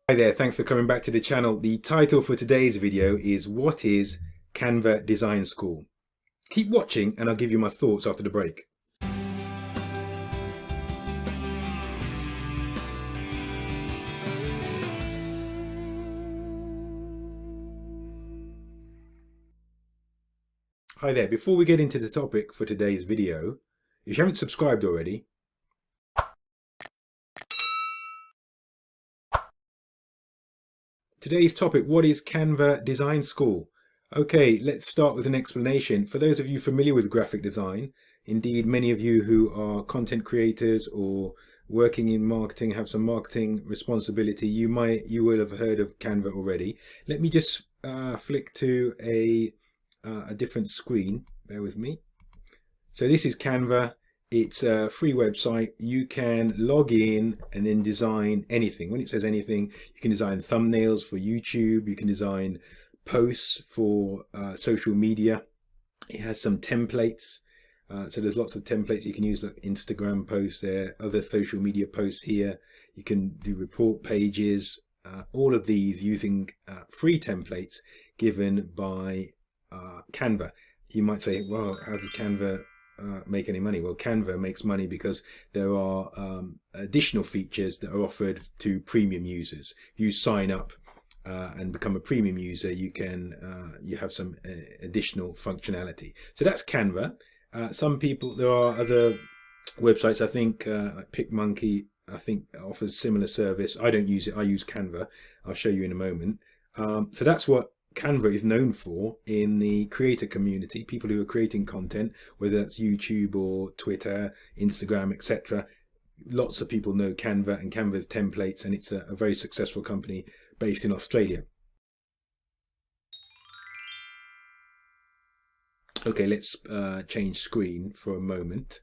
Hi there, thanks for coming back to the channel. The title for today's video is What is Canva Design School? Keep watching and I'll give you my thoughts after the break. Hi there, before we get into the topic for today's video, if you haven't subscribed already, today's topic, what is Canva Design School? Okay, let's start with an explanation. For those of you familiar with graphic design, indeed many of you who are content creators or working in marketing, have some marketing responsibility, you will have heard of Canva already. Let me just flick to a different screen, bear with me. So this is Canva. It's a free website. You can log in and then design anything. When it says anything, you can design thumbnails for YouTube, you can design posts for social media. It has some templates. So there's lots of templates you can use, like Instagram posts there, other social media posts here. You can do report pages, all of these using free templates given by Canva. You might say, well, how does Canva make any money? Well, Canva makes money because there are additional features that are offered to premium users. If you sign up and become a premium user, you can you have some additional functionality. So that's Canva. Some people, there are other websites, I think like PicMonkey, I think offers similar service. I don't use it, I use Canva. I'll show you in a moment. So that's what Canva is known for in the creator community, people who are creating content, whether that's YouTube or Twitter, Instagram, etc. Lots of people know Canva and Canva's templates, and it's a very successful company based in Australia. Okay, let's change screen for a moment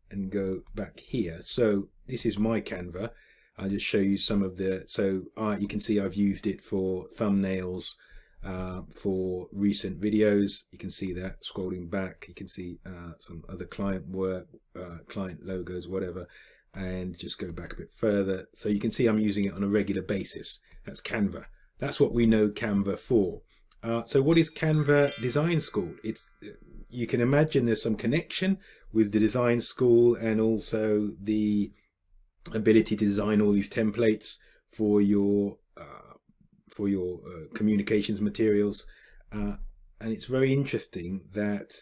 and go back here. So this is my Canva. I'll just show you some of the, so you can see I've used it for thumbnails, for recent videos. You can see that scrolling back, you can see some other client work, client logos, whatever, and just go back a bit further. So you can see I'm using it on a regular basis. That's Canva. That's what we know Canva for. So what is Canva Design School? It's, you can imagine there's some connection with the design school and also the ability to design all these templates for your communications materials, and it's very interesting that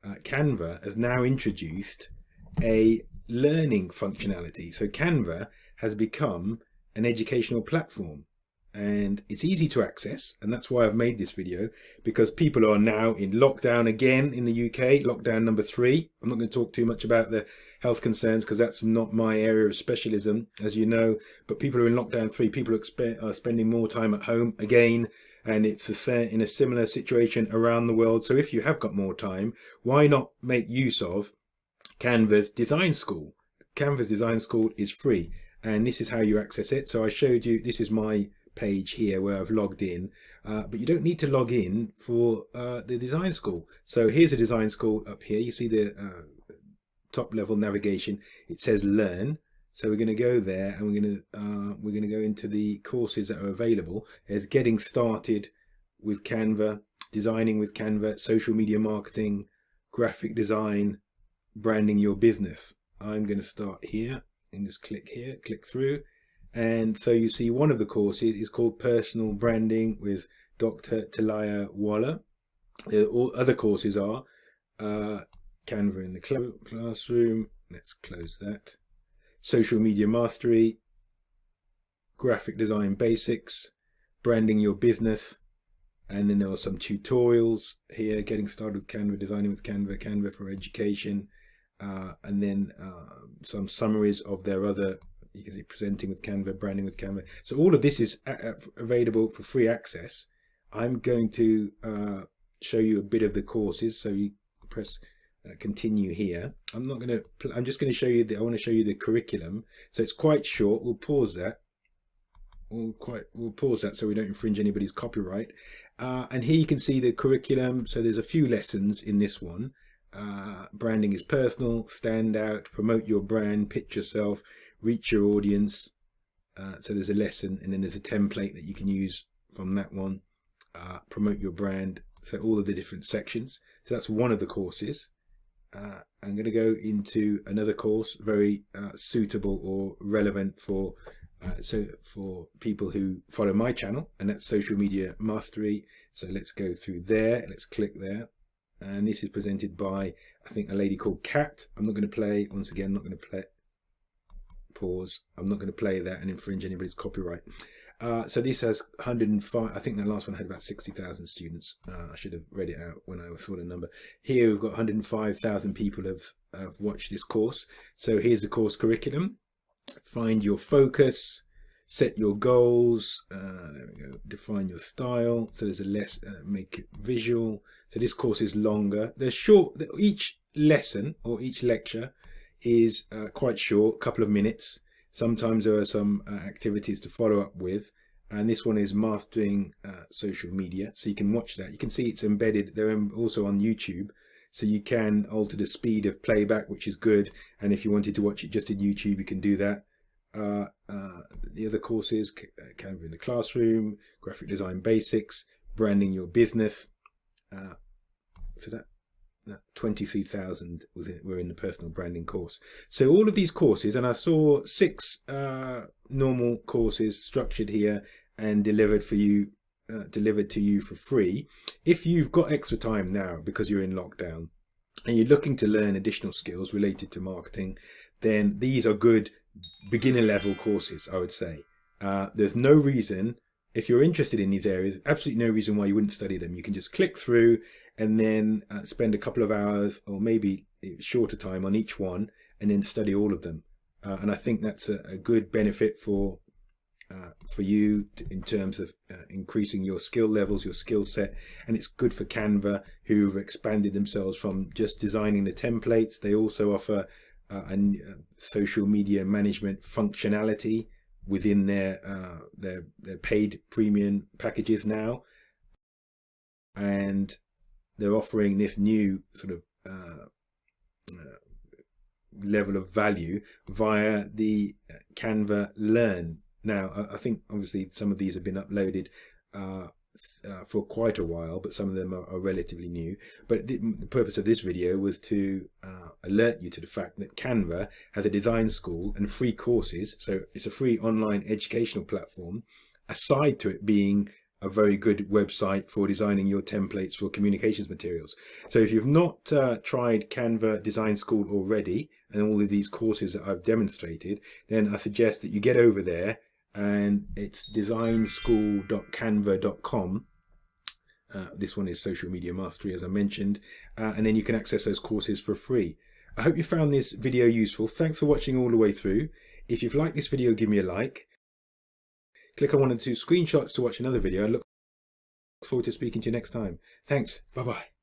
Canva has now introduced a learning functionality. So Canva has become an educational platform and it's easy to access, and that's why I've made this video, because people are now in lockdown again in the UK, lockdown number 3. I'm not going to talk too much about the health concerns because that's not my area of specialism, as you know, but people are in lockdown 3. People are spending more time at home again, and it's in a similar situation around the world. So if you have got more time, why not make use of Canva's Design School? Canva's Design School is free, and this is how you access it. So I showed you, this is my page here where I've logged in, but you don't need to log in for the design school. So here's a design school up here. You see the top level navigation, it says learn. So we're going to go there and we're going to go into the courses that are available. There's getting started with Canva, designing with Canva, social media marketing, graphic design, branding your business. I'm going to start here and just click here, click through. And so you see one of the courses is called Personal Branding with Dr. Talia Waller. All other courses are Canva in the Classroom. Let's close that. Social Media Mastery, Graphic Design Basics, Branding Your Business. And then there are some tutorials here, getting started with Canva, designing with Canva, Canva for education. And then some summaries of their other, you can see presenting with Canva, branding with Canva. So all of this is available for free access. I'm going to show you a bit of the courses. So you press continue here. I'm just going to show you I want to show you the curriculum. So it's quite short. We'll pause that. We'll pause that so we don't infringe anybody's copyright. And here you can see the curriculum. So there's a few lessons in this one. Branding is personal, stand out, promote your brand, pitch yourself, reach your audience, So there's a lesson, and then there's a template that you can use from that one. Promote your brand. So all of the different sections. So that's one of the courses. I'm going to go into another course, very suitable or relevant for people who follow my channel, and that's Social Media Mastery. So let's go through there. Let's click there, and this is presented by, I think, a lady called Kat. I'm not going to play, once again, I'm not going to play. Pause. I'm not going to play that and infringe anybody's copyright. So this has 105. I think that last one had about 60,000 students. I should have read it out when I saw the number. Here we've got 105,000 people have watched this course. So here's the course curriculum. Find your focus, set your goals. There we go. Define your style. So there's a less. Make it visual. So this course is longer. They're short. Each lesson or each lecture is quite short, couple of minutes. Sometimes there are some activities to follow up with, and this one is mastering social media. So you can watch that. You can see it's embedded. They're also on YouTube, so you can alter the speed of playback, which is good. And if you wanted to watch it just in YouTube, you can do that. The other courses: Canva in the Classroom, Graphic Design Basics, Branding Your Business. So that 23,000 were in the personal branding course. So all of these courses, and I saw 6 normal courses structured here and delivered to you for free. If you've got extra time now because you're in lockdown and you're looking to learn additional skills related to marketing, then these are good beginner level courses, I would say. There's no reason, if you're interested in these areas, absolutely no reason why you wouldn't study them. You can just click through and then spend a couple of hours or maybe shorter time on each one and then study all of them. And I think that's a good benefit for you in terms of increasing your skill levels, your skill set. And it's good for Canva, who've expanded themselves from just designing the templates. They also offer a social media management functionality within their paid premium packages now. And they're offering this new sort of level of value via the Canva Learn. Now, I think obviously some of these have been uploaded for quite a while, but some of them are relatively new. But the purpose of this video was to alert you to the fact that Canva has a design school and free courses. So it's a free online educational platform, aside to it being a very good website for designing your templates for communications materials. So if you've not tried Canva Design School already and all of these courses that I've demonstrated, then I suggest that you get over there, and it's designschool.canva.com. This one is Social Media Mastery, as I mentioned, and then you can access those courses for free. I hope you found this video useful. Thanks for watching all the way through. If you've liked this video, give me a like. Click on one or two screenshots to watch another video. I look forward to speaking to you next time. Thanks. Bye-bye.